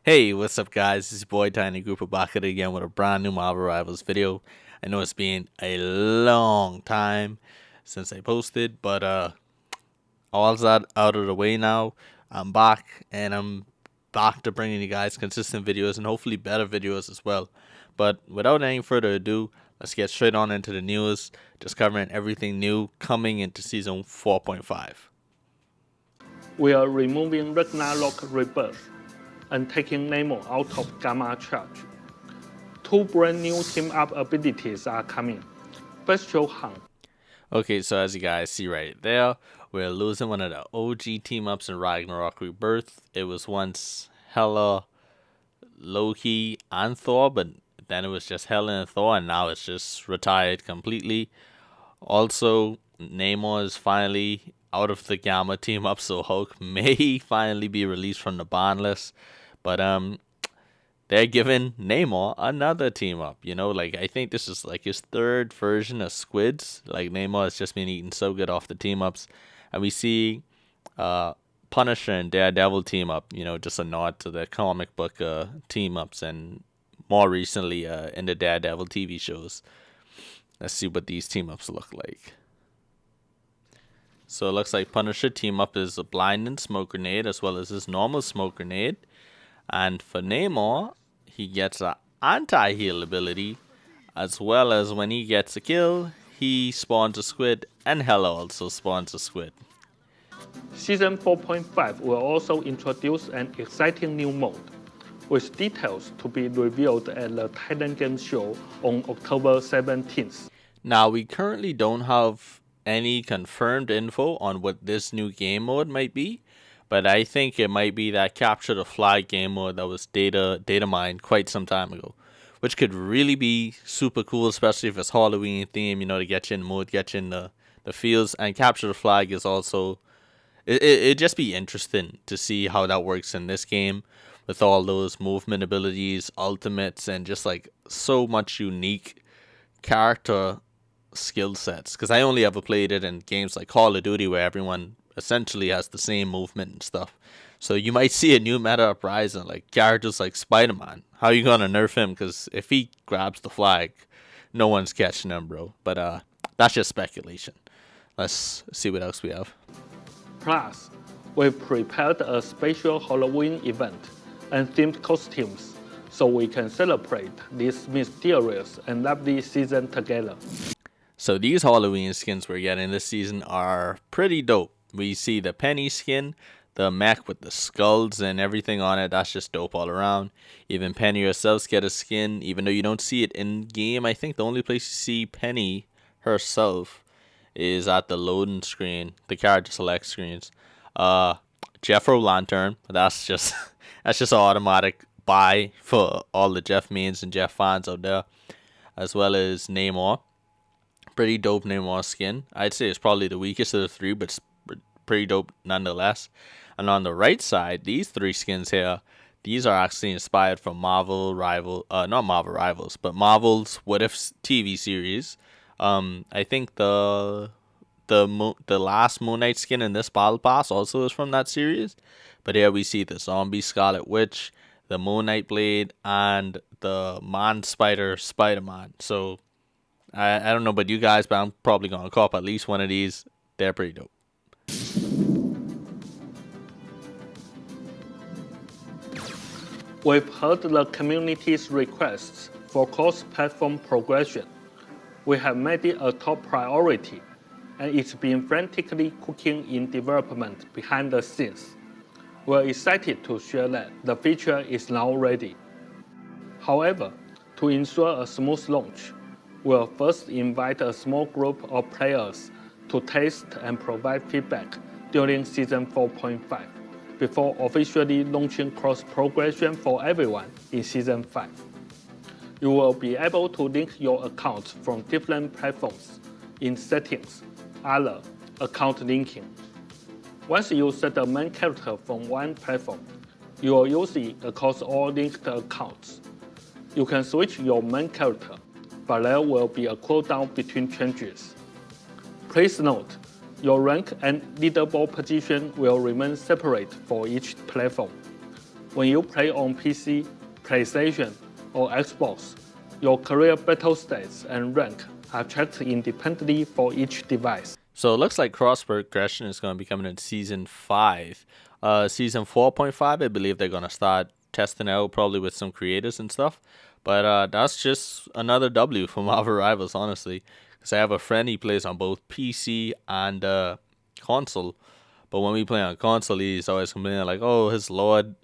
Hey, what's up, guys? It's your boy Tiny Grouper back at it again with a brand new Marvel Rivals video. I know it's been a long time since I posted, but all's out of the way now. I'm back, and I'm back to bringing you guys consistent videos and hopefully better videos as well. But without any further ado, let's get straight on into the news, just covering everything new coming into season 4.5. We are removing Ragnarok Rebirth and taking Nemo out of Gamma Charge. Two brand new team-up abilities are coming. Bestial Hunt. Okay, so as you guys see right there, we're losing one of the OG team-ups in Ragnarok Rebirth. It was once Hela, Loki, and Thor, but then it was just Hela and Thor, and now it's just retired completely. Also, Namor is finally out of the Gamma team-up, so Hulk may finally be released from the ban list. But they're giving Namor another team up. Like I think this is like his third version of Squids. Like Namor has just been eating so good off the team ups, and we see Punisher and Daredevil team up. Just a nod to the comic book team ups, and more recently in the Daredevil TV shows. Let's see what these team ups look like. So it looks like Punisher team up is a blinding smoke grenade as well as his normal smoke grenade. And for Namor, he gets an anti-heal ability, as well as when he gets a kill, he spawns a squid, and Hela also spawns a squid. Season 4.5 will also introduce an exciting new mode, with details to be revealed at the Titan Game Show on October 17th. Now, we currently don't have any confirmed info on what this new game mode might be, but I think it might be that capture the flag game mode that was data mined quite some time ago, which could really be super cool, especially if it's Halloween theme, to get you in the mood, get you in the feels. And capture the flag is also, it'd just be interesting to see how that works in this game with all those movement abilities, ultimates, and just like so much unique character skill sets. Because I only ever played it in games like Call of Duty where everyone essentially has the same movement and stuff. So you might see a new meta uprising, like characters like Spider-Man. How you gonna nerf him? Because if he grabs the flag, no one's catching him, bro. But that's just speculation. Let's see what else we have. Plus, we've prepared a special Halloween event and themed costumes, so we can celebrate this mysterious and lovely season together. So these Halloween skins we're getting this season are pretty dope. We see the Penny skin, the mech with the skulls and everything on it. That's just dope all around. Even Penny herself get a skin, even though you don't see it in game. I think the only place you see Penny herself is at the loading screen, the character select screens. Jeffro Lantern, that's just that's just an automatic buy for all the Jeff mains and Jeff fans out there, as well as Namor. Pretty dope Namor skin. I'd say it's probably the weakest of the three, but it's pretty dope nonetheless. And on the right side, these three skins here, these are actually inspired from not Marvel Rivals, but Marvel's What If TV series. I think the last Moon Knight skin in this battle pass also is from that series. But here we see the zombie Scarlet Witch, the Moon Knight blade, and the Man Spider Spider-Man. So I don't know about you guys, but I'm probably gonna cop at least one of these. They're pretty dope. We've heard the community's requests for cross-platform progression. We have made it a top priority, and it's been frantically cooking in development behind the scenes. We're excited to share that the feature is now ready. However, to ensure a smooth launch, we'll first invite a small group of players to test and provide feedback during Season 4.5 before officially launching cross-progression for everyone in Season 5. You will be able to link your accounts from different platforms in Settings, Other, Account Linking. Once you set a main character from one platform, you will use it across all linked accounts. You can switch your main character, but there will be a cooldown between changes. Please note, your rank and leaderboard position will remain separate for each platform. When you play on PC, PlayStation, or Xbox, your career battle stats and rank are checked independently for each device. So it looks like cross progression is going to be coming in Season 5. Season 4.5, I believe they're going to start testing out probably with some creators and stuff. But that's just another W for Marvel Rivals, honestly. Because I have a friend, he plays on both PC and console. But when we play on console, he's always complaining like, oh, his Lord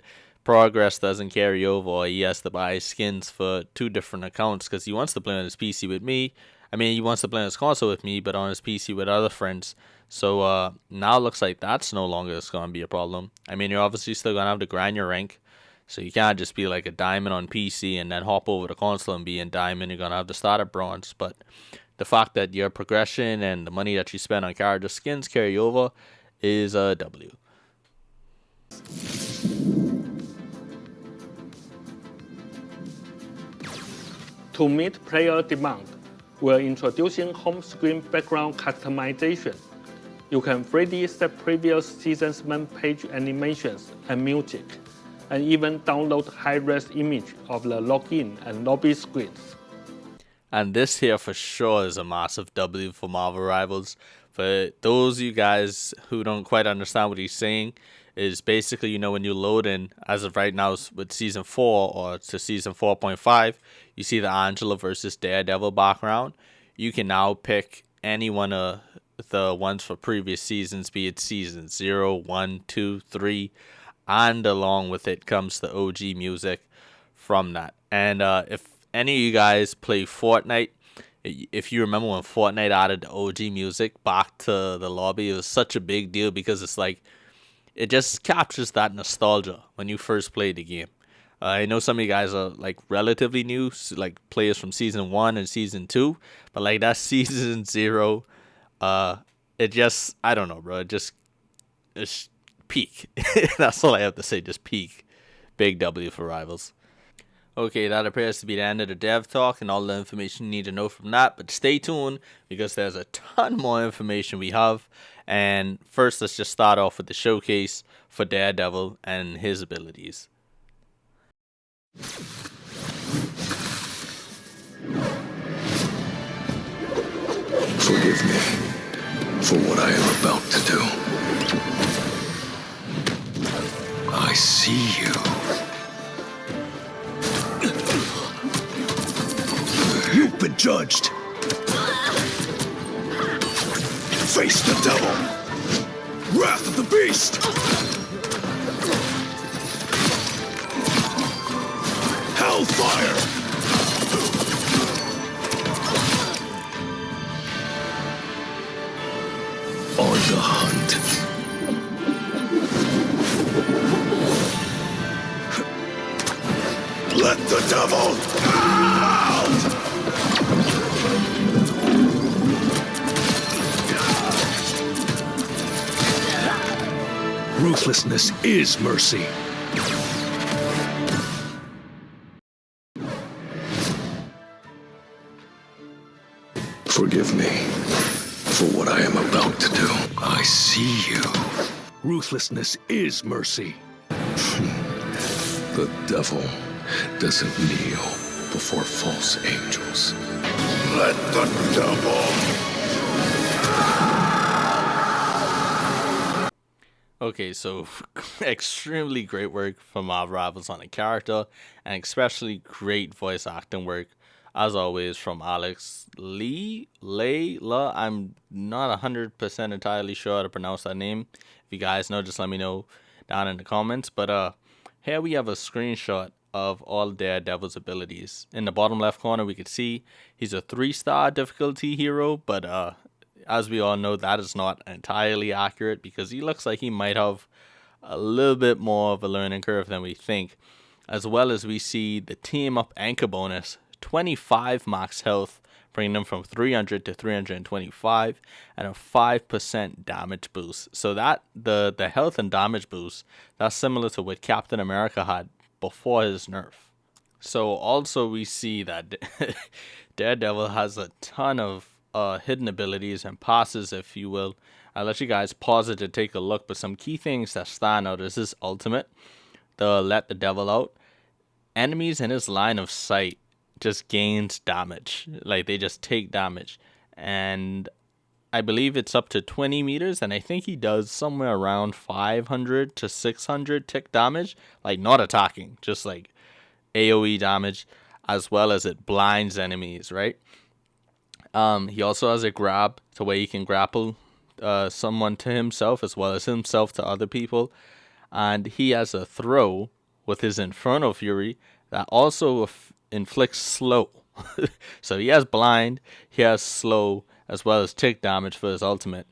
progress doesn't carry over, or he has to buy skins for 2 different accounts because he wants to play on his PC with me. I mean, he wants to play on his console with me, but on his PC with other friends. So now it looks like that's no longer going to be a problem. I mean, you're obviously still going to have to grind your rank. So you can't just be like a diamond on PC and then hop over to console and be in diamond. You're going to have to start at bronze. But the fact that your progression and the money that you spend on character skins carry over is a W. To meet player demand, we're introducing home screen background customization. You can 3D set previous season's main page animations and music, and even download high-res image of the login and lobby screens. And this here for sure is a massive W for Marvel Rivals. For those of you guys who don't quite understand what he's saying, is basically, you know, when you load in, as of right now with Season 4 or to Season 4.5, you see the Angela versus Daredevil background. You can now pick any one of the ones for previous seasons, be it Season 0, 1, 2, 3, and along with it comes the OG music from that. And if any of you guys play Fortnite, if you remember when Fortnite added the OG music back to the lobby, it was such a big deal because it's like, it just captures that nostalgia when you first played the game. I know some of you guys are like relatively new, like players from Season 1 and Season 2, but like that Season 0, it just, I don't know, bro, it's peak. That's all I have to say, just peak. Big W for Rivals. Okay, that appears to be the end of the dev talk and all the information you need to know from that, but stay tuned because there's a ton more information we have. And first, let's just start off with the showcase for Daredevil and his abilities. Forgive me for what I am about to do. I see you. You've been judged. Face the devil. Wrath of the beast. Hellfire. On the hunt. Let the devil out! Ruthlessness is mercy. Forgive me for what I am about to do. I see you. Ruthlessness is mercy. The devil doesn't kneel before false angels. Let the devil... Okay, so extremely great work from Marvel Rivals on the character, and especially great voice acting work, as always, from Alex Layla. I'm not 100% entirely sure how to pronounce that name. If you guys know, just let me know down in the comments. But here we have a screenshot of all Daredevil's abilities. In the bottom left corner, we could see he's a 3-star difficulty hero, but as we all know, that is not entirely accurate because he looks like he might have a little bit more of a learning curve than we think. As well as we see the team up anchor bonus, 25 max health, bringing them from 300 to 325, and a 5% damage boost. So that the health and damage boost, that's similar to what Captain America had before his nerf. So also we see that Daredevil has a ton of hidden abilities and passes, if you will. I'll let you guys pause it to take a look, but some key things that stand out is his ultimate. the Let the Devil Out, enemies in his line of sight just gains damage. Like, they just take damage. And I believe it's up to 20 meters, and I think he does somewhere around 500 to 600 tick damage. Like, not attacking, just like AoE damage, as well as it blinds enemies, right? He also has a grab to where he can grapple someone to himself as well as himself to other people. And he has a throw with his Inferno Fury that also inflicts slow. So he has blind, he has slow, as well as tick damage for his ultimate.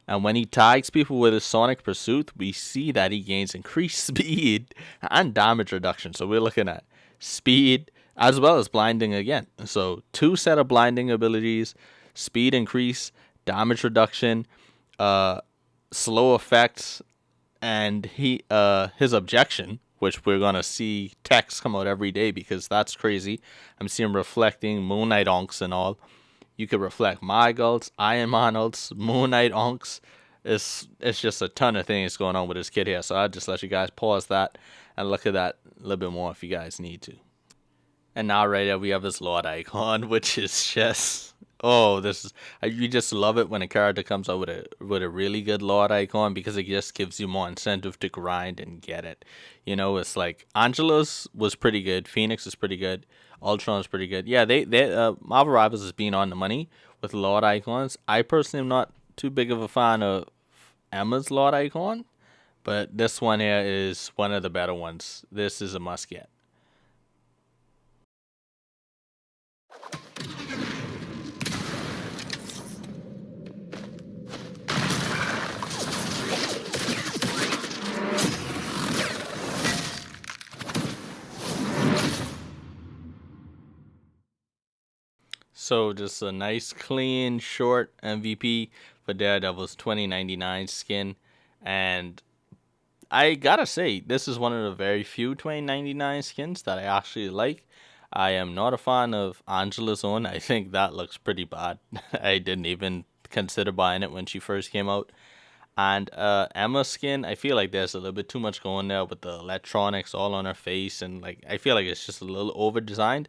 And when he tags people with his Sonic Pursuit, we see that he gains increased speed and damage reduction. So we're looking at speed as well as blinding again. So 2 set of blinding abilities, speed increase, damage reduction, slow effects, and his objection, which we're gonna see text come out every day because that's crazy. I'm seeing reflecting Moon Knight onks and all. You could reflect Mygults, Iron Man ults, Moon Knight onks. It's just a ton of things going on with this kid here. So I'll just let you guys pause that and look at that a little bit more if you guys need to. And now right here we have his Lord icon, which is just you just love it when a character comes out with a really good Lord icon because it just gives you more incentive to grind and get it. You know, it's like Angela's was pretty good, Phoenix is pretty good, Ultron's pretty good. Yeah, they Marvel Rivals has been on the money with Lord icons. I personally am not too big of a fan of Emma's Lord icon, but this one here is one of the better ones. This is a must get. So just a nice, clean, short MVP for Daredevil's 2099 skin. And I gotta say, this is one of the very few 2099 skins that I actually like. I am not a fan of Angela's own. I think that looks pretty bad. I didn't even consider buying it when she first came out. And Emma's skin, I feel like there's a little bit too much going there with the electronics all on her face. And like I feel like it's just a little over-designed.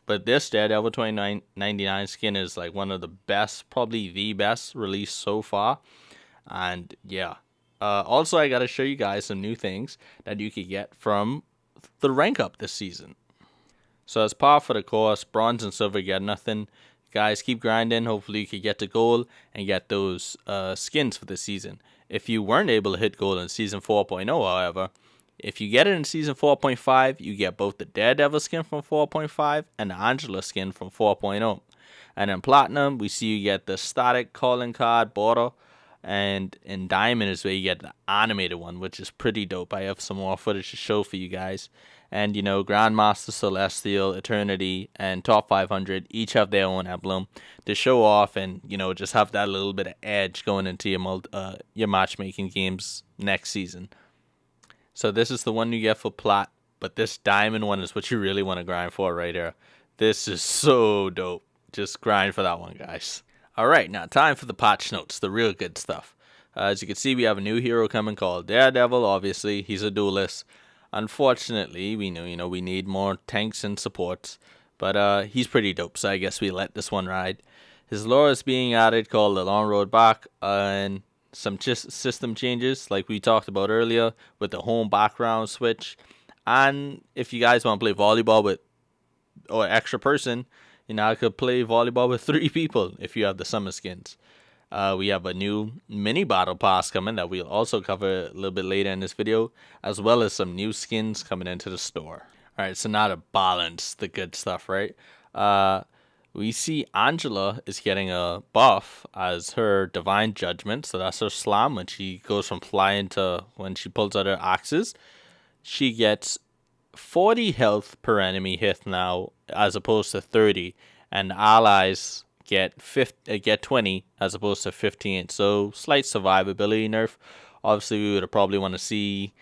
But this Daredevil 2099 skin is like one of the best, probably the best released so far. And yeah. Also, I got to show you guys some new things that you could get from the rank up this season. So as par for the course, bronze and silver get nothing. Guys, keep grinding. Hopefully you can get to gold and get those skins for the season. If you weren't able to hit gold in Season 4.0, however, if you get it in Season 4.5, you get both the Daredevil skin from 4.5 and the Angela skin from 4.0. And in Platinum, we see you get the static calling card border. And in Diamond is where you get the animated one, which is pretty dope. I have some more footage to show for you guys. And, you know, Grandmaster, Celestial, Eternity, and Top 500 each have their own emblem to show off and, you know, just have that little bit of edge going into your matchmaking games next season. So this is the one you get for Plat, but this Diamond one is what you really want to grind for right here. This is so dope. Just grind for that one, guys. Alright, now time for the patch notes, the real good stuff. As you can see, we have a new hero coming called Daredevil. Obviously, he's a duelist. Unfortunately, we know, you know, we need more tanks and supports, but he's pretty dope, so I guess we let this one ride. His lore is being added called The Long Road Back, and some system changes like we talked about earlier with the home background switch. And if you guys want to play volleyball with or extra person, you know, I could play volleyball with 3 people if you have the summer skins. We have a new mini battle pass coming that we'll also cover a little bit later in this video, as well as some new skins coming into the store. Alright, so now to balance the good stuff, right? We see Angela is getting a buff as her Divine Judgment, so that's her slam when she goes from flying to when she pulls out her axes. She gets 40 health per enemy hit now, as opposed to 30, and allies get 20 as opposed to 15. So slight survivability nerf. Obviously, we would probably want to see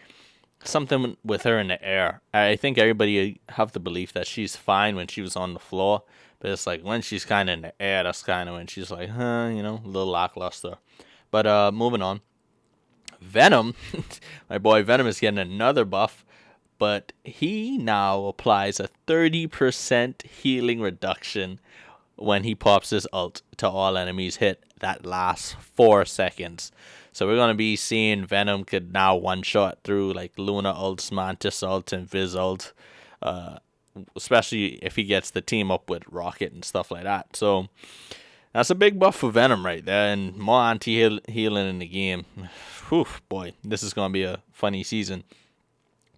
something with her in the air. I think everybody have the belief that she's fine when she was on the floor, but it's like when she's kind of in the air, that's kind of when she's like, you know, a little lackluster. But moving on. Venom, my boy Venom is getting another buff. but he now applies a 30% healing reduction when he pops his ult to all enemies hit that last 4 seconds. So we're going to be seeing Venom could now one-shot through like Luna ults, Mantis ult, and Viz ult, especially if he gets the team up with Rocket and stuff like that. So that's a big buff for Venom right there, and more anti-healing in the game. Whew, boy, this is going to be a funny season.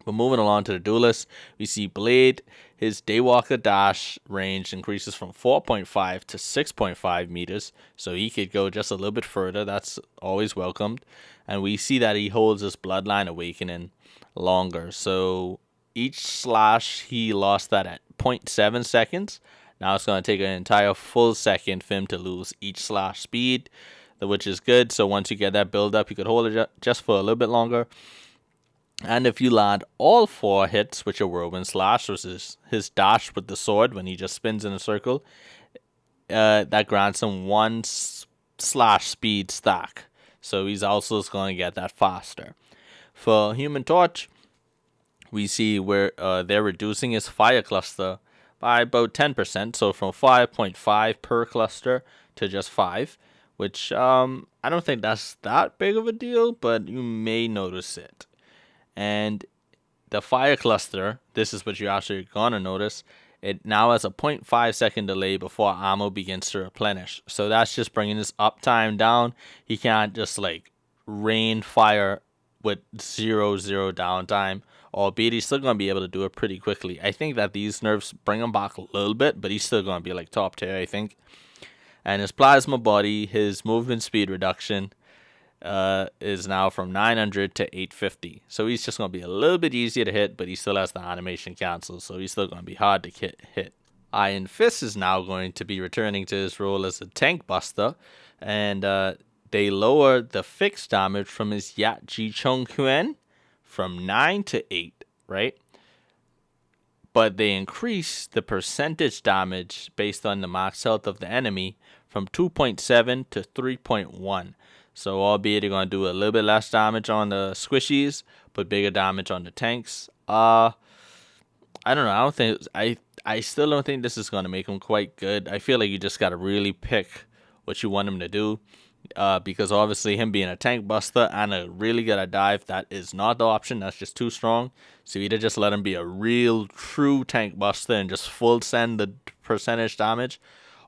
But moving along to the duelist, we see Blade. His Daywalker dash range increases from 4.5 to 6.5 meters, so he could go just a little bit further. That's always welcomed. And we see that he holds his Bloodline Awakening longer. So each slash, he lost that at 0.7 seconds. Now it's going to take an entire full second for him to lose each slash speed, which is good. So once you get that build up, you could hold it just for a little bit longer. And if you land all 4 hits, which are Whirlwind Slash, which is his dash with the sword when he just spins in a circle, that grants him 1 slash speed stack. So he's also going to get that faster. For Human Torch, we see where they're reducing his fire cluster by about 10%. So from 5.5 per cluster to just 5, which I don't think that's that big of a deal, but you may notice it. And the fire cluster, this is what you're actually going to notice, it now has a 0.5 second delay before ammo begins to replenish. So that's just bringing his uptime down. He can't just like rain fire with zero downtime, albeit he's still going to be able to do it pretty quickly. I think that these nerfs bring him back a little bit, but he's still going to be like top tier, I think. And his plasma body, his movement speed reduction, is now from 900 to 850. So he's just going to be a little bit easier to hit, but he still has the animation cancel, so he's still going to be hard to hit. Iron Fist is now going to be returning to his role as a tank buster, and they lowered the fixed damage from his Yat Ji Chung Quan from 9 to 8, right? But they increased the percentage damage based on the max health of the enemy from 2.7 to 3.1. So albeit they're going to do a little bit less damage on the squishies, but bigger damage on the tanks. I don't know. I still don't think this is going to make him quite good. I feel like you just got to really pick what you want him to do. Because obviously him being a tank buster and a really good at dive, that is not the option. That's just too strong. So either just let him be a real true tank buster and just full send the percentage damage,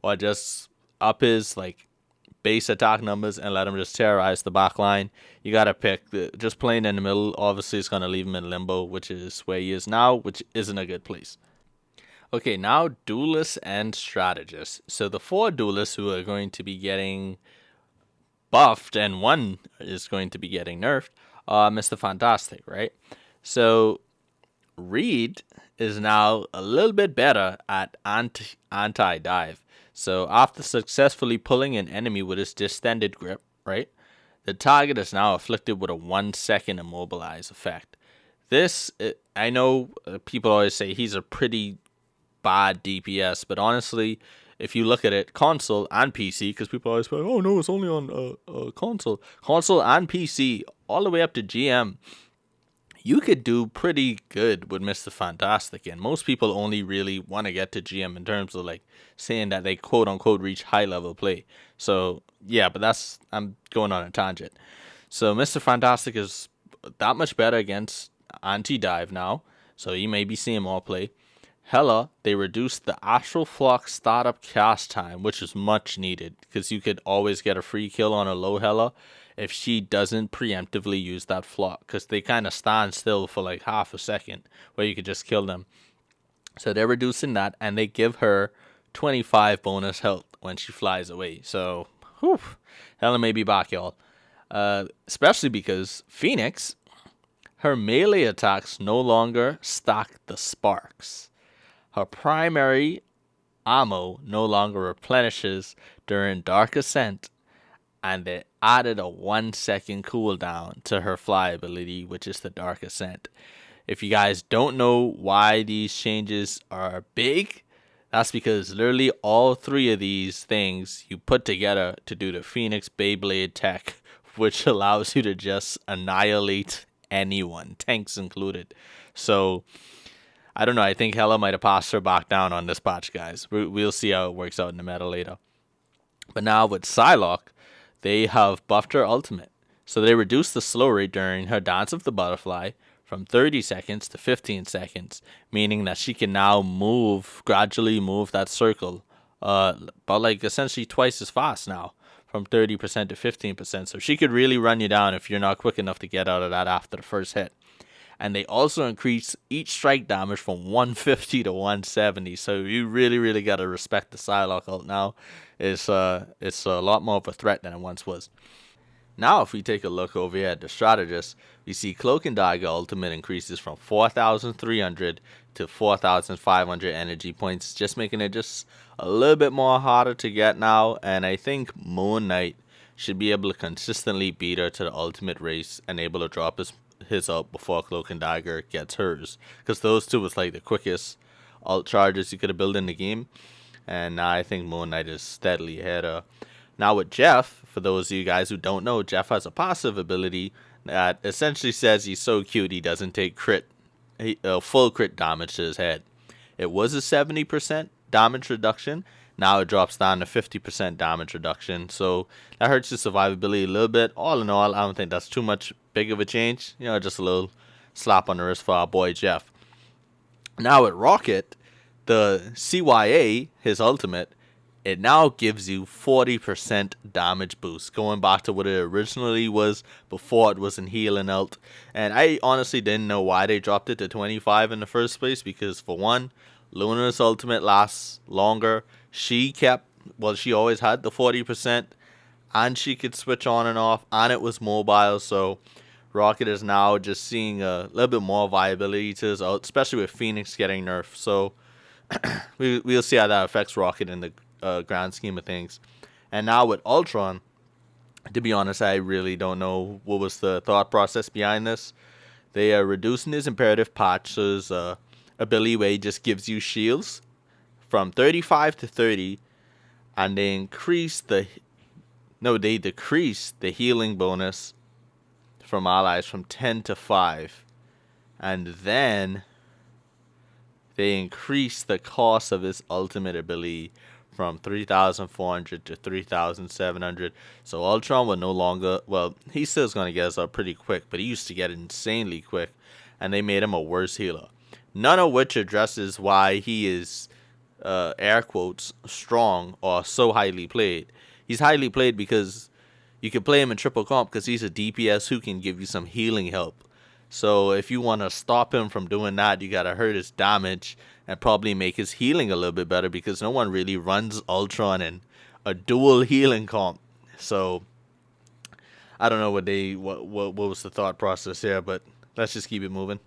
or just up his like base attack numbers and let him just terrorize the back line. You gotta pick. Just playing in the middle obviously is gonna leave him in limbo, which is where he is now, which isn't a good place. Okay, now duelists and strategists. So the 4 duelists who are going to be getting buffed and 1 is going to be getting nerfed, Mr. Fantastic, right? So Reed is now a little bit better at anti-dive. So after successfully pulling an enemy with his distended grip, right, the target is now afflicted with a 1 second immobilize effect. This, I know people always say he's a pretty bad DPS, but honestly, if you look at it, console and PC, because people always say, oh no, it's only on console and PC, all the way up to GM, you could do pretty good with Mr. Fantastic, and most people only really want to get to GM in terms of like saying that they quote unquote reach high level play. So yeah, but I'm going on a tangent. So Mr. Fantastic is that much better against anti-dive now, so you may be seeing more play. Hela, they reduced the Astral Flock startup cast time, which is much needed, because you could always get a free kill on a low Hela if she doesn't preemptively use that flock, because they kind of stand still for like half a second where you could just kill them. So they're reducing that, and they give her 25 bonus health when she flies away. So, whew, Hela may be back, y'all. Especially because Phoenix, her melee attacks no longer stack the sparks. Her primary ammo no longer replenishes during Dark Ascent, and they added a 1 second cooldown to her fly ability, which is the Dark Ascent. If you guys don't know why these changes are big, that's because literally all 3 of these things you put together to do the Phoenix Beyblade tech, which allows you to just annihilate anyone, tanks included. So I don't know. I think Hela might have passed her back down on this patch, guys. We'll see how it works out in the meta later. But now with Psylocke, they have buffed her ultimate. So they reduced the slow rate during her Dance of the Butterfly from 30 seconds to 15 seconds, meaning that she can now gradually move that circle, but like essentially twice as fast now, from 30% to 15%. So she could really run you down if you're not quick enough to get out of that after the first hit. And they also increase each strike damage from 150 to 170. So you really got to respect the Psylocke ult now. It's a lot more of a threat than it once was. Now, if we take a look over here at the strategist, we see Cloak and Dagger ultimate increases from 4,300 to 4,500 energy points, just making it just a little bit more harder to get now. And I think Moon Knight should be able to consistently beat her to the ultimate race and able to drop his ult before Cloak and Dagger gets hers, because those two was like the quickest ult charges you could have built in the game. And now I think Moon Knight is steadily ahead of. Now with Jeff, for those of you guys who don't know, Jeff has a passive ability that essentially says he's so cute he doesn't take full crit damage to his head. It was a 70% damage reduction. Now it drops down to 50% damage reduction. So that hurts your survivability a little bit. All in all, I don't think that's too much big of a change. Just a little slap on the wrist for our boy Jeff. Now at Rocket, the CYA, his ultimate, it now gives you 40% damage boost, going back to what it originally was before it was in healing ult. And I honestly didn't know why they dropped it to 25 in the first place, because for one, Luna's ultimate lasts longer. She always had the 40%, and she could switch on and off, and it was mobile. So Rocket is now just seeing a little bit more viability to his ult, especially with Phoenix getting nerfed. So we'll see how that affects Rocket in the grand scheme of things. And now with Ultron, to be honest, I really don't know what was the thought process behind this. They are reducing his imperative patch, so his ability where he just gives you shields from 35 to 30, and they decrease the healing bonus from allies from 10 to 5, and then they increase the cost of his ultimate ability from 3,400 to 3,700. So Ultron will no longer, he still's going to get us up pretty quick, but he used to get insanely quick, and they made him a worse healer. None of which addresses why he is, air quotes, strong or so highly played. He's highly played because you can play him in triple comp because he's a DPS who can give you some healing help. So if you want to stop him from doing that, you got to hurt his damage and probably make his healing a little bit better, because no one really runs Ultron in a dual healing comp. So I don't know what was the thought process here, but let's just keep it moving.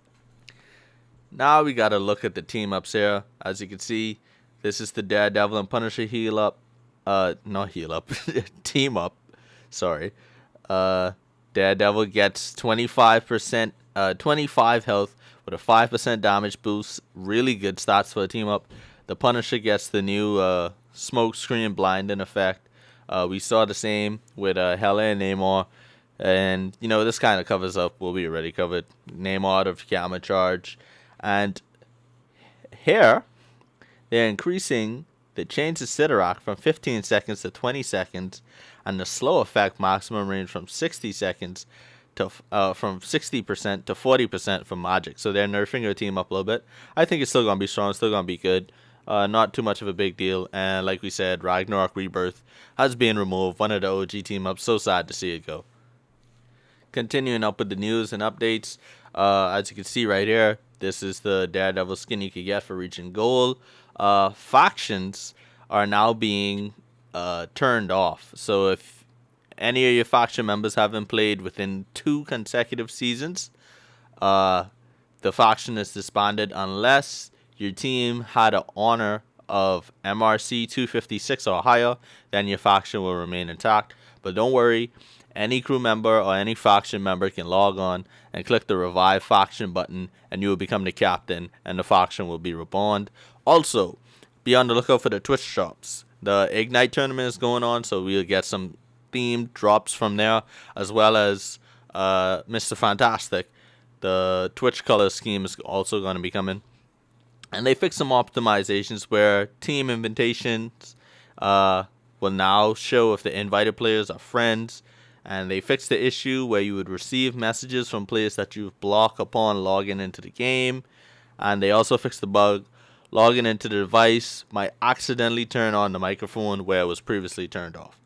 Now we got to look at the team ups here. As you can see, this is the Daredevil and Punisher heal up. Not heal up. Team up. Sorry. Daredevil gets 25%, 25 health with a 5% damage boost. Really good stats for a team up. The Punisher gets the new smoke screen blinding effect. We saw the same with Hela and Namor. And, this kind of covers up what we already covered. Namor out of Gamma Charge. And here, they're increasing the change to Sidorak from 15 seconds to 20 seconds, and the slow effect maximum range from 60 seconds to from 60% to 40% for Magic. So they're nerfing their team up a little bit. I think it's still gonna be strong, still gonna be good. Not too much of a big deal. And like we said, Ragnarok Rebirth has been removed. One of the OG team ups. So sad to see it go. Continuing up with the news and updates. As you can see right here, this is the Daredevil skin you could get for reaching goal. Factions are now being turned off. So if any of your faction members haven't played within 2 consecutive seasons, the faction is disbanded unless your team had an honor of MRC 256 or higher. Then your faction will remain intact. But don't worry, any crew member or any faction member can log on and click the revive faction button, and you will become the captain, and the faction will be reborn. Also, be on the lookout for the Twitch drops. The Ignite tournament is going on, so we'll get some themed drops from there, as well as Mr. Fantastic The Twitch color scheme is also going to be coming. And they fixed some optimizations where team invitations will now show if the invited players are friends. And they fixed the issue where you would receive messages from players that you've blocked upon logging into the game. And they also fixed the bug logging into the device might accidentally turn on the microphone where it was previously turned off.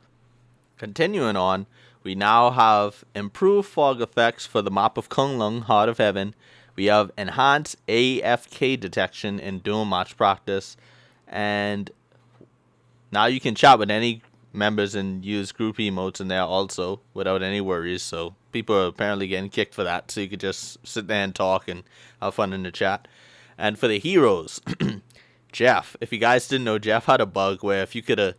Continuing on, we now have improved fog effects for the map of Kunlun, Heart of Heaven. We have enhanced AFK detection in Doom Match Practice. And now you can chat with any members and use group emotes in there also without any worries. So people are apparently getting kicked for that. So you could just sit there and talk and have fun in the chat. And for the heroes, Jeff, if you guys didn't know, Jeff had a bug where if you could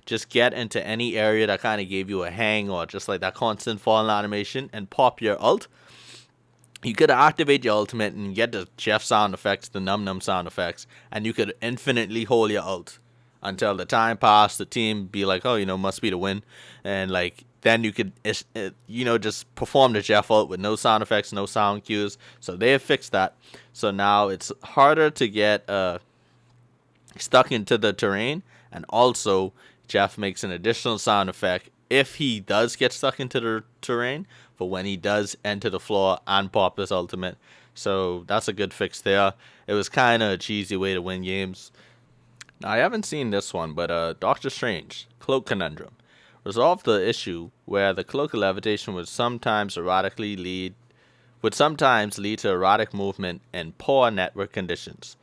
just get into any area that kind of gave you a hang or just like that constant falling animation and pop your ult, you could activate your ultimate and get the Jeff sound effects, the num num sound effects, and you could infinitely hold your ult until the time passed, the team be like, oh, must be the win. And like, then you could, just perform the Jeff ult with no sound effects, no sound cues. So they have fixed that. So now it's harder to get stuck into the terrain. And also, Jeff makes an additional sound effect if he does get stuck into the terrain for when he does enter the floor and pop his ultimate. So that's a good fix there. It was kind of a cheesy way to win games. Now, I haven't seen this one, but Doctor Strange, Cloak Conundrum, resolved the issue where the cloak of levitation would sometimes lead to erratic movement in poor network conditions.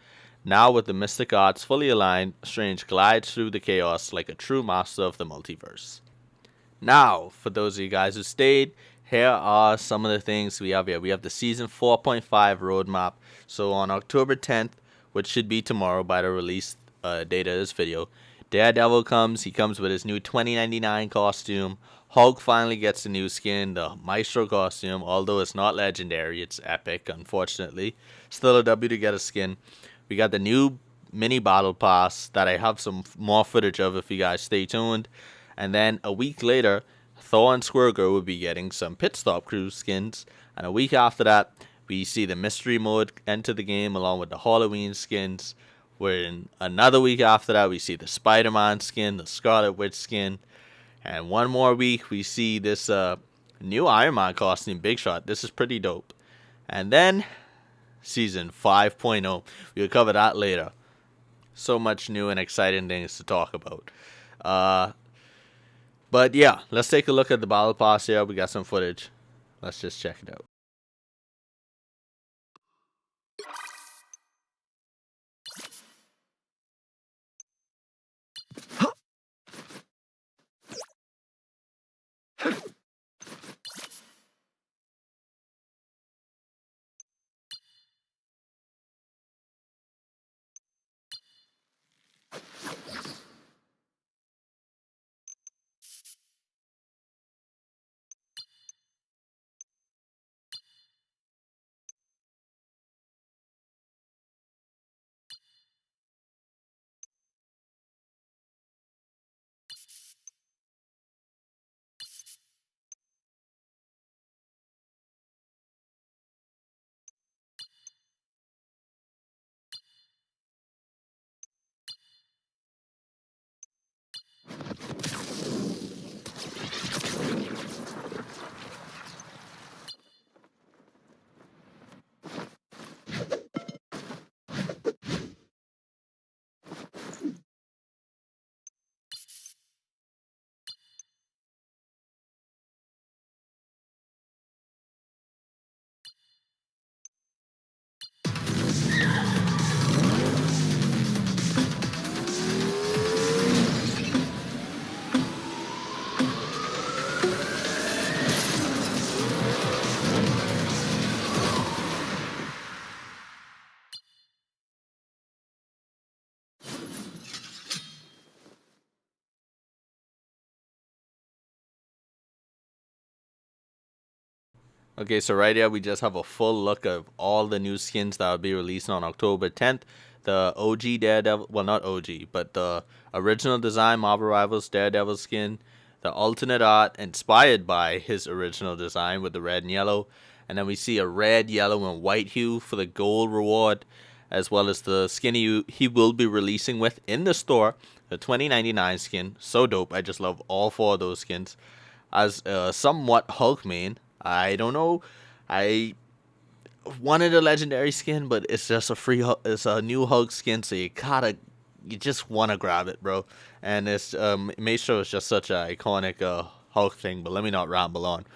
Now, with the mystic arts fully aligned, Strange glides through the chaos like a true master of the multiverse. Now, for those of you guys who stayed, here are some of the things we have here. We have the Season 4.5 roadmap. So on October 10th, which should be tomorrow by the release date of this video, Daredevil comes. He comes with his new 2099 costume. Hulk finally gets a new skin, the Maestro costume. Although it's not legendary, it's epic, unfortunately. Still a W to get a skin. We got the new mini battle pass that I have some more footage of if you guys stay tuned. And then a week later, Thor and Squirrel will be getting some pit stop crew skins. And a week after that, we see the mystery mode enter the game along with the Halloween skins. Where in another week after that, we see the Spider-Man skin, the Scarlet Witch skin. And one more week, we see this new Iron Man costume, Big Shot. This is pretty dope. And then, Season 5.0. We'll cover that later. So much new and exciting things to talk about. But yeah, let's take a look at the Battle Pass here. We got some footage. Let's just check it out. Okay, so right here we just have a full look of all the new skins that will be released on October 10th. The OG Daredevil, well not OG, but the original design Marvel Rivals Daredevil skin. The alternate art inspired by his original design with the red and yellow. And then we see a red, yellow, and white hue for the gold reward, as well as the skin he will be releasing with in the store, the 2099 skin. So dope. I just love all 4 of those skins. As a somewhat Hulk main, I don't know. I wanted a legendary skin, but it's just it's a new Hulk skin, so you just want to grab it, bro. And it's Maestro is just such an iconic Hulk thing, but let me not ramble on.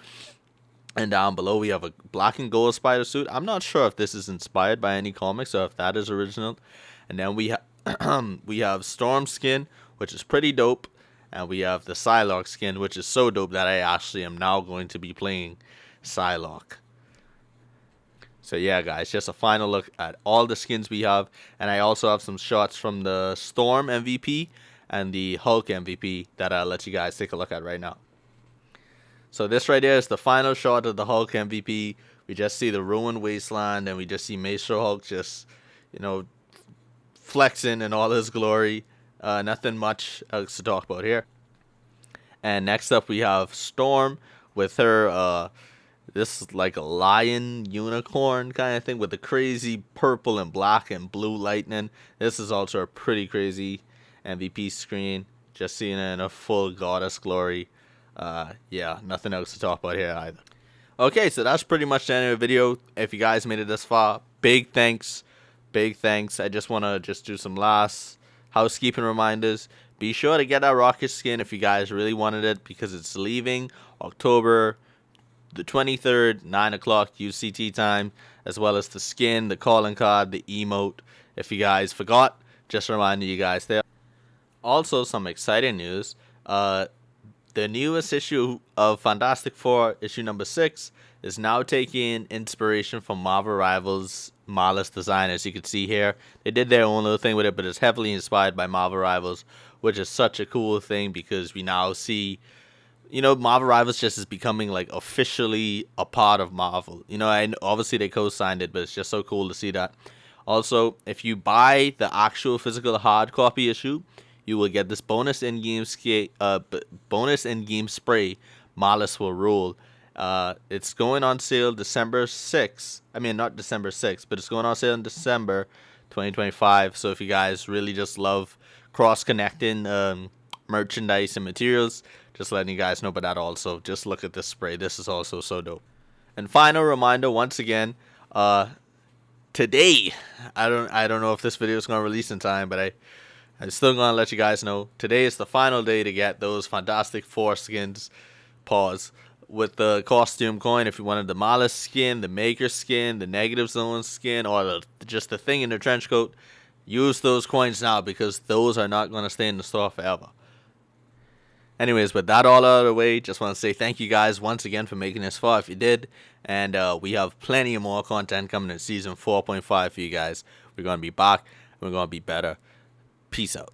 And down below we have a black and gold spider suit. I'm not sure if this is inspired by any comics or if that is original. And then we we have Storm skin, which is pretty dope. And we have the Psylocke skin, which is so dope that I actually am now going to be playing Psylocke. So yeah, guys, just a final look at all the skins we have. And I also have some shots from the Storm MVP and the Hulk MVP that I'll let you guys take a look at right now. So this right here is the final shot of the Hulk MVP. We just see the ruined wasteland, and we just see Maestro Hulk just, you know, flexing in all his glory. Nothing much else to talk about here. And next up we have Storm with her, this is like a lion unicorn kind of thing with the crazy purple and black and blue lightning. This is also a pretty crazy MVP screen. Just seeing it in a full goddess glory. Yeah, nothing else to talk about here either. Okay, so that's pretty much the end of the video. If you guys made it this far, big thanks. Big thanks. I just want to do some last housekeeping reminders. Be sure to get that rocket skin if you guys really wanted it, because it's leaving October the 23rd, 9 o'clock UCT time, as well as the skin, the calling card, the emote. If you guys forgot, just reminding you guys there. Also, some exciting news. The newest issue of Fantastic Four, issue number 6, is now taking inspiration from Marvel Rivals' Malice design. As you can see here, they did their own little thing with it, but it's heavily inspired by Marvel Rivals, which is such a cool thing because we now see, you know, Marvel Rivals just is becoming like officially a part of Marvel. You know, and obviously they co-signed it, but it's just so cool to see that. Also, if you buy the actual physical hard copy issue, you will get this bonus in-game spray, Malice Will Rule. It's going on sale December 6th. I mean, not December 6th, but it's going on sale in December 2025. So if you guys really just love cross-connecting merchandise and materials, just letting you guys know about that also. Just look at this spray. This is also so dope. And final reminder, once again, today, I don't know if this video is going to release in time, but I'm still going to let you guys know. Today is the final day to get those Fantastic Four skins. Pause. With the costume coin, if you wanted the Malice skin, the Maker skin, the Negative Zone skin, or just the thing in the trench coat, use those coins now because those are not going to stay in the store forever. Anyways, with that all out of the way, just want to say thank you guys once again for making this far if you did. And we have plenty of more content coming in Season 4.5 for you guys. We're going to be back. We're going to be better. Peace out.